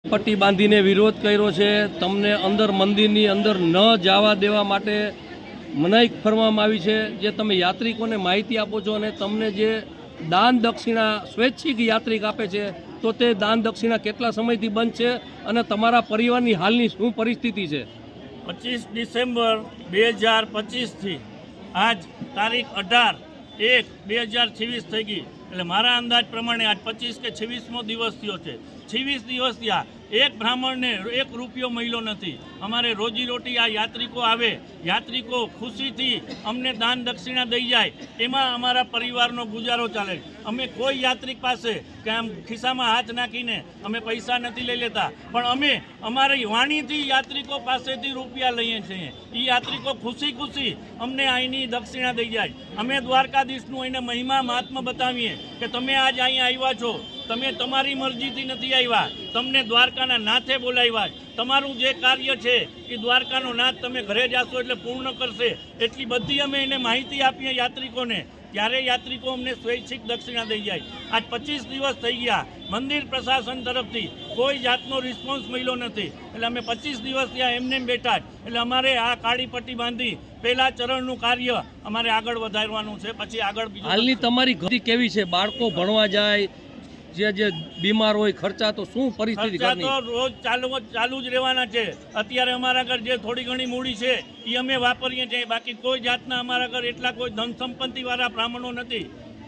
પટ્ટી બાંધીને વિરોધ કર્યો છે। તમને અંદર મંદિરની અંદર ન જવા દેવા માટે મનાઈ ફરવામાં આવી છે। જે તમે યાત્રિકોને માહિતી આપો છો અને તમને જે દાન દક્ષિણા સ્વૈચ્છિક યાત્રિક આપે છે તો તે દાન દક્ષિણા કેટલા સમયથી બંધ છે અને તમારા પરિવારની હાલની શું પરિસ્થિતિ છે? 25 ડિસેમ્બર 2025 થી આજ તારીખ 18/1/2026 થઈ ગઈ। એટલે મારા અંદાજ પ્રમાણે આજ 25 કે 26મો દિવસ થયો છે। 26 દિવસ થયા એક બ્રાહ્મણને 1 રૂપિયો મળ્યો નથી। અમારે રોજીરોટી આ યાત્રિકો આવે, યાત્રિકો ખુશીથી અમને દાન દક્ષિણા દઈ જાય, એમાં અમારા પરિવારનો ગુજારો ચાલે। અમે કોઈ યાત્રિક પાસે કે આમ ખિસ્સામાં હાથ નાખીને અમે પૈસા નથી લઈ લેતા, પણ અમે અમારી વાણીથી યાત્રિકો પાસેથી રૂપિયા લઈએ છીએ। એ યાત્રિકો ખુશી ખુશી અમને અહીંની દક્ષિણા દઈ જાય। અમે દ્વારકાધીશનું એને મહિમા મહાત્મા બતાવીએ કે તમે આજ અહીંયા આવ્યા છો, તમે તમારી મરજીથી નથી આવ્યા, તમને દ્વારકાના નાથે બોલાવ્યા। તમારું જે કાર્ય છે એ દ્વારકાનો નાથ તમે ઘરે જાશો એટલે પૂર્ણ કરશે, એટલી બધી અમે એને માહિતી આપીએ યાત્રિકોને। ત્યારે યાત્રિકો અમને સ્વૈચ્છિક દક્ષિણા દઈ જાય। આજ 25 દિવસ થઈ ગયા, મંદિર પ્રશાસન તરફથી કોઈ જાતનો રિસ્પોન્સ મળ્યો નથી। એટલે અમે 25 દિવસ ત્યાં એમને બેઠા જ। એટલે અમારે આ કાળી પટ્ટી બાંધી પહેલા ચરણનું કાર્ય અમારે આગળ વધારવાનું છે। પછી આગળ હાલની તમારી ગતિ કેવી છે? બાળકો ભણવા જાય, જે બીમાર હોય, ખર્ચા તો શું પરિસ્થિતિ? ખર્ચા તો રોજ ચાલુ જ રહેવાના છે। અત્યારે અમારા ઘર જે થોડી ઘણી મૂડી છે એ અમે વાપરીએ છીએ, બાકી કોઈ જાતના અમારા ઘર એટલા કોઈ ધન સંપત્તિ વાળા બ્રાહ્મણો નથી।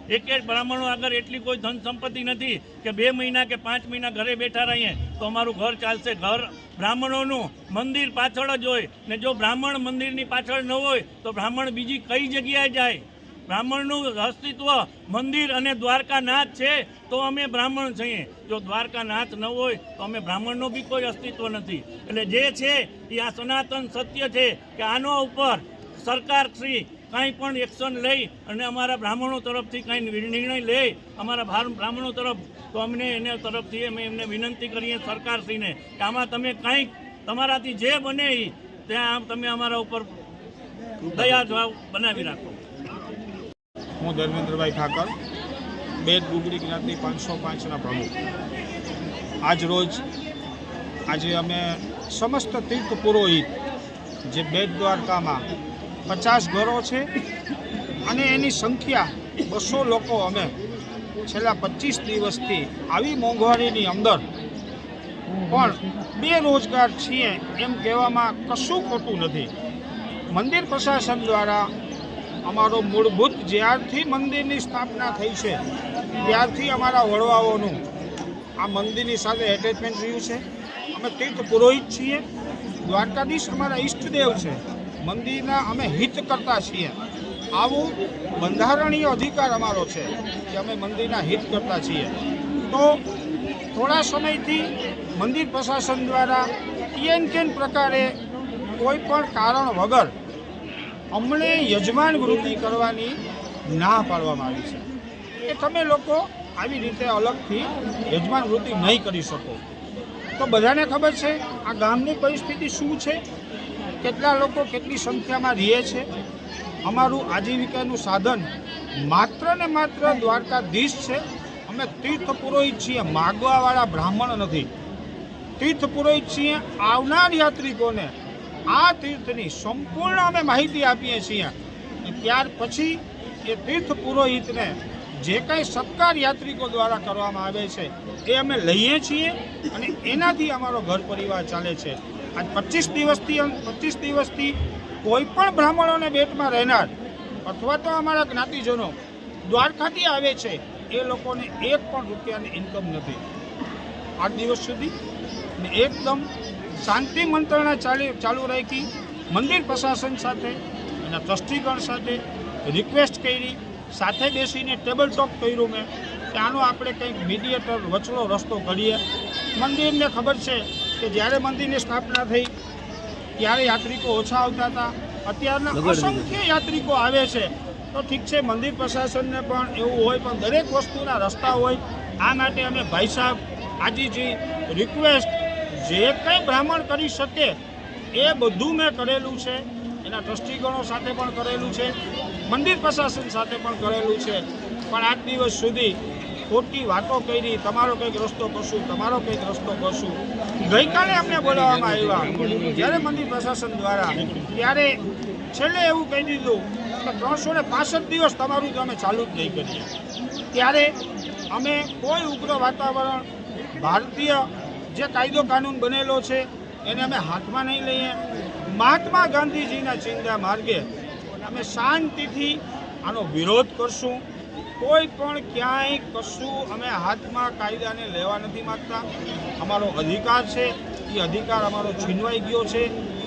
એક બ્રાહ્મણો આગળ એટલી કોઈ ધન સંપત્તિ નથી કે 2 મહિના કે 5 મહિના ઘરે બેઠા રહીએ તો અમારું ઘર ચાલશે। ઘર બ્રાહ્મણોનું મંદિર પાછળ જ હોય, ને જો બ્રાહ્મણ મંદિરની પાછળ ન હોય તો બ્રાહ્મણ બીજી કઈ જગ્યાએ જાય? બ્રાહ્મણનું અસ્તિત્વ મંદિર અને દ્વારકાનાથ છે તો અમે બ્રાહ્મણ છીએ। જો દ્વારકાનાથ ન હોય તો અમે બ્રાહ્મણનું બી કોઈ અસ્તિત્વ નથી। એટલે જે છે એ આ સનાતન સત્ય છે કે આનો ઉપર સરકાર શ્રી કાંઈ પણ એક્શન લઈ અને અમારા બ્રાહ્મણો તરફથી કાંઈ નિર્ણય લે અમારા બ્રાહ્મણો તરફ, તો અમને એને તરફથી અમે એમને વિનંતી કરીએ સરકારશ્રીને કે આમાં તમે કાંઈક તમારાથી જે બને ત્યાં તમે અમારા ઉપર દયા ભાવ બનાવી રાખો। હું ધર્મેન્દ્રભાઈ ઠાકર, બેટ ગુગડી જ્ઞાતિ 505ના પ્રમુખ। આજે અમે સમસ્ત તીર્થ પુરોહિત જે બેટ દ્વારકામાં 50 ઘરો છે અને એની સંખ્યા 200 લોકો અમે છેલ્લા 25 દિવસથી આવી મોંઘવારીની અંદર પણ બેરોજગાર છીએ એમ કહેવામાં કશું ખોટું નથી। મંદિર પ્રશાસન દ્વારા અમારો મૂળભૂત જ્યારથી મંદિરની સ્થાપના થઈ છે ત્યારથી અમારા વડવાઓનું આ મંદિરની સાથે એટેચમેન્ટ રહ્યું છે। અમે તીર્થ પુરોહિત છીએ, દ્વારકાધીશ અમારા ઈષ્ટદેવ છે, મંદિરના અમે હિત કરતા છીએ। આવું બંધારણીય અધિકાર અમારો છે કે અમે મંદિરના હિત કરતા છીએ। તો થોડા સમયથી મંદિર પ્રશાસન દ્વારા કેન પ્રકારે કોઈ પણ કારણ વગર અમને યજમાન વૃત્તિ કરવાની ના પાડવામાં આવી છે કે તમે લોકો આવી રીતે અલગથી યજમાન વૃત્તિ નહીં કરી શકો। તો બધાને ખબર છે આ ગામની પરિસ્થિતિ શું છે, કેટલા લોકો કેટલી સંખ્યામાં રહે છે। અમારું આજીવિકાનું સાધન માત્ર ને માત્ર દ્વારકાધીશ છે। અમે તીર્થ પુરોહિત છીએ, માગવાવાળા બ્રાહ્મણ નથી। તીર્થ પુરોહિત છીએ, આવનાર યાત્રિકોને આ તીર્થની સંપૂર્ણ અમે માહિતી આપીએ છીએ। ત્યાર પછી એ તીર્થ પુરોહિતને જે કંઈ સત્કાર યાત્રિકો દ્વારા કરવામાં આવે છે એ અમે લઈએ છીએ અને એનાથી અમારો ઘર પરિવાર ચાલે છે। આજ 25 દિવસથી કોઈ પણ બ્રાહ્મણોને બેટમાં રહેનાર અથવા તો અમારા જ્ઞાતિજનો દ્વારકાથી આવે છે એ લોકોને 1 પણ રૂપિયાની ઇન્કમ નથી। 8 દિવસ સુધી એકદમ શાંતિ મંત્રણા ચાલુ રાખી, મંદિર પ્રશાસન સાથે એના ટ્રસ્ટીગણ સાથે રિક્વેસ્ટ કરી, સાથે બેસીને ટેબલ ટોક કર્યું મેં કે આનો આપણે કંઈક મીડિયેટર વચલો રસ્તો કરીએ। મંદિરને ખબર છે કે જ્યારે મંદિરની સ્થાપના થઈ ત્યારે યાત્રિકો ઓછા આવતા હતા, અત્યારના અસંખ્ય યાત્રિકો આવે છે। તો ઠીક છે, મંદિર પ્રશાસનને પણ એવું હોય, પણ દરેક વસ્તુના રસ્તા હોય। આ માટે અમે ભાઈ સાહેબ આજીજી રિક્વેસ્ટ જે કંઈ બ્રાહ્મણ કરી શકે એ બધું મેં કરેલું છે। એના ટ્રસ્ટીગણો સાથે પણ કરેલું છે, મંદિર પ્રશાસન સાથે પણ કરેલું છે, પણ આજ દિવસ સુધી ખોટી વાતો કરી, તમારો કંઈક રસ્તો કરશું, તમારો કંઈક રસ્તો કરશું. ગઈકાલે અમને બોલાવવામાં આવ્યા જ્યારે મંદિર પ્રશાસન દ્વારા, ત્યારે છેલ્લે એવું કહી દીધું કે 365 દિવસ તમારું અમે ચાલુ જ નહીં કરીએ. ત્યારે અમે કોઈ ઉગ્ર વાતાવરણ, ભારતીય જે કાયદો કાનૂન બનેલો છે એને અમે હાથમાં નહીં લઈએ. મહાત્મા ગાંધીજીના ચિંતા માર્ગે અમે શાંતિથી આનો વિરોધ કરશું. કોઈ પણ ક્યાંય કશું અમે હાથમાં કાયદાને લેવા નથી માગતા. અમારો અધિકાર છે, એ અધિકાર અમારો છીનવાઈ ગયો છે.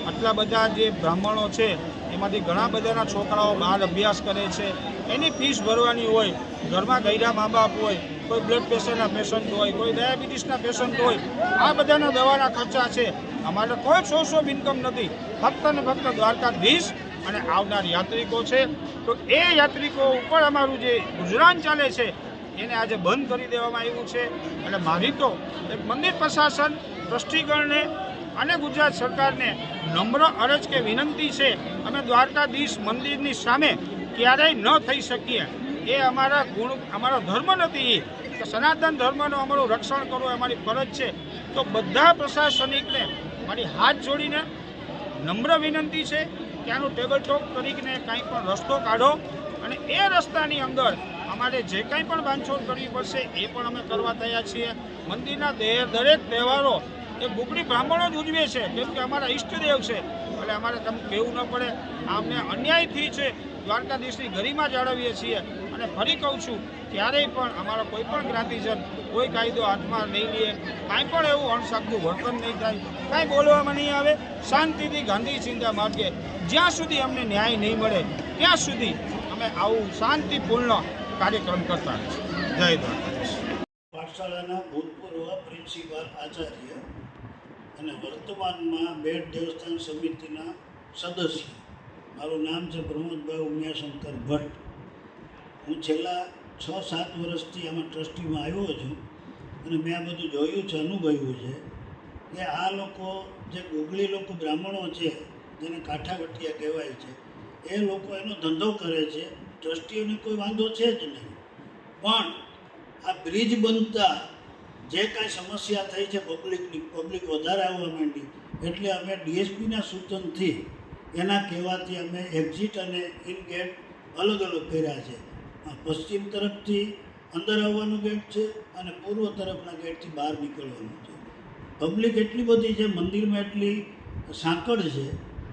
આટલા બધા જે બ્રાહ્મણો છે એમાંથી ઘણા બધાના છોકરાઓ બહાર અભ્યાસ કરે છે, એની ફીસ ભરવાની હોય, ઘરમાં ગયડા મા બાપ હોય, કોઈ બ્લડ પ્રેશરના પેશન્ટ હોય, કોઈ ડાયાબિટીસના પેશન્ટ હોય, આ બધાના દવાના ખર્ચા છે. અમારે કોઈ સોર્સ ઓફ ઇન્કમ નથી, ફક્ત ને ફક્ત દ્વારકાધીશ અને આવનાર યાત્રિકો છે. તો એ યાત્રિકો ઉપર અમારું જે ગુજરાન ચાલે છે એને આજે બંધ કરી દેવામાં આવ્યું છે. એટલે મારી તો એક મંદિર પ્રશાસન, ટ્રસ્ટીગણને અને ગુજરાત સરકારને નમ્ર અરજ કે વિનંતી છે, અમે દ્વારકાધીશ મંદિરની સામે ક્યારેય ન થઈ શકીએ. એ અમારા અમારો ધર્મ નથી કે સનાતન ધર્મનું અમારું રક્ષણ કરવું અમારી ફરજ છે. તો બધા પ્રશાસનિકને મારી હાથ જોડીને નમ્ર વિનંતી છે કે આનું ટેબલ ટોક કરીને કાંઈ પણ રસ્તો કાઢો, અને એ રસ્તાની અંદર અમારે જે કાંઈ પણ બાંધછોડ કરવી પડશે એ પણ અમે કરવા તૈયાર છીએ. મંદિરના દરેક તહેવારો એ બુકડી બ્રાહ્મણો જ ઉજવે છે, કેમ કે અમારા ઈષ્ટદેવ છે. એટલે અમારે તમે કહેવું ન પડે, અમને અન્યાયથી છે દ્વારકાધીશની ગરિમા જાળવીએ છીએ. અને ફરી કહું છું, ક્યારેય પણ અમારો કોઈ પણ જ્ઞાતિજન કોઈ કાયદો હાથમાં નહીં લે, કાંઈ પણ એવું અણસાખતું વર્તન નહીં થાય, કાંઈ બોલવામાં નહીં આવે. શાંતિથી ગાંધી ચિંતા માર્ગે જ્યાં સુધી અમને ન્યાય નહીં મળે ત્યાં સુધી અમે આવું શાંતિપૂર્ણ કાર્યક્રમ કરતા રહીશું. જય દ્વારકાધીશ. પાઠશાળાના ભૂતપૂર્વ પ્રિન્સિપાલ આચાર્ય અને વર્તમાનમાં બેટ દેવસ્થાન સમિતિના સદસ્ય. મારું નામ છે પ્રમોદભાઈ ઉમિયાશંકર ભટ્ટ. હું છેલ્લા 6-7 વર્ષથી આમાં ટ્રસ્ટીમાં આવ્યો છું અને મેં આ બધું જોયું છે, અનુભવ્યું છે કે આ લોકો જે ગોગળી લોકો બ્રાહ્મણો છે, જેને કાંઠાવટિયા કહેવાય છે, એ લોકો એનો ધંધો કરે છે. ટ્રસ્ટીઓને કોઈ વાંધો છે જ નહીં. પણ આ બ્રિજ બનતા જે કાંઈ સમસ્યા થઈ છે પબ્લિક વધારે આવવા માંડી, એટલે અમે ડીએસપીના સૂચનથી, એના કહેવાથી અમે એક્ઝિટ અને ઇન ગેટ અલગ અલગ કર્યા છે. પશ્ચિમ તરફથી અંદર આવવાનું ગેટ છે અને પૂર્વ તરફના ગેટથી બહાર નીકળવાનું છે. પબ્લિક એટલી બધી છે, મંદિરમાં એટલી સાંકળ છે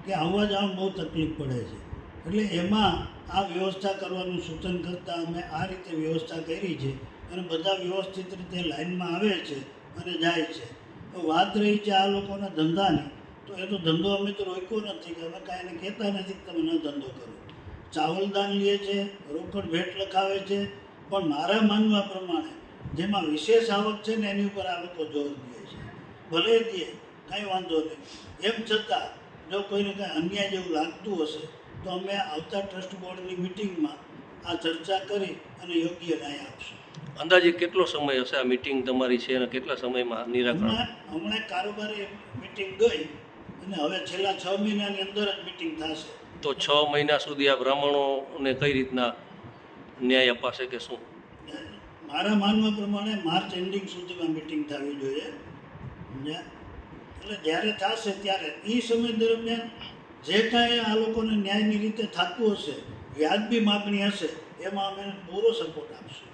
કે આવવા જવામાં બહુ તકલીફ પડે છે. એટલે એમાં આ વ્યવસ્થા કરવાનું સૂચન કરતાં અમે આ રીતે વ્યવસ્થા કરી છે અને બધા વ્યવસ્થિત રીતે લાઇનમાં આવે છે અને જાય છે. તો વાત રહી છે આ લોકોના ધંધાની, તો એ તો ધંધો અમે તો રોક્યો નથી, કે અમે કાંઈ એને કહેતા નથી કે તમે ન ધંધો કરો. ચાવલદાન લે છે, રોકડ ભેટ લખાવે છે, પણ મારા માનવા પ્રમાણે જેમાં વિશેષ આવક છે ને એની ઉપર આ લોકો જોર દે છે. ભલે દે, કાંઈ વાંધો નહીં. એમ છતાં જો કોઈને કાંઈ અન્યાય જેવું લાગતું હશે તો અમે આવતા ટ્રસ્ટ બોર્ડની મિટિંગમાં આ ચર્ચા કરી અને યોગ્ય ન્યાય આપશું. અંદાજે કેટલો સમય હશે આ મીટિંગ તમારી છે અને કેટલા સમયમાં નિરાકરણ? હમણાં કારોબારી મિટિંગ ગઈ અને હવે છેલ્લા 6 મહિનાની અંદર જ મિટિંગ થશે. તો 6 મહિના સુધી આ બ્રાહ્મણોને કઈ રીતના ન્યાય અપાશે કે શું? મારા માનવા પ્રમાણે માર્ચ એન્ડિંગ સુધીમાં મિટિંગ થવી જોઈએ. એટલે જ્યારે થશે ત્યારે એ સમય દરમિયાન જે કાંઈ આ લોકોને ન્યાયની રીતે થતું હશે, વ્યાજબી માગણી હશે, એમાં અમે પૂરો સપોર્ટ આપશું.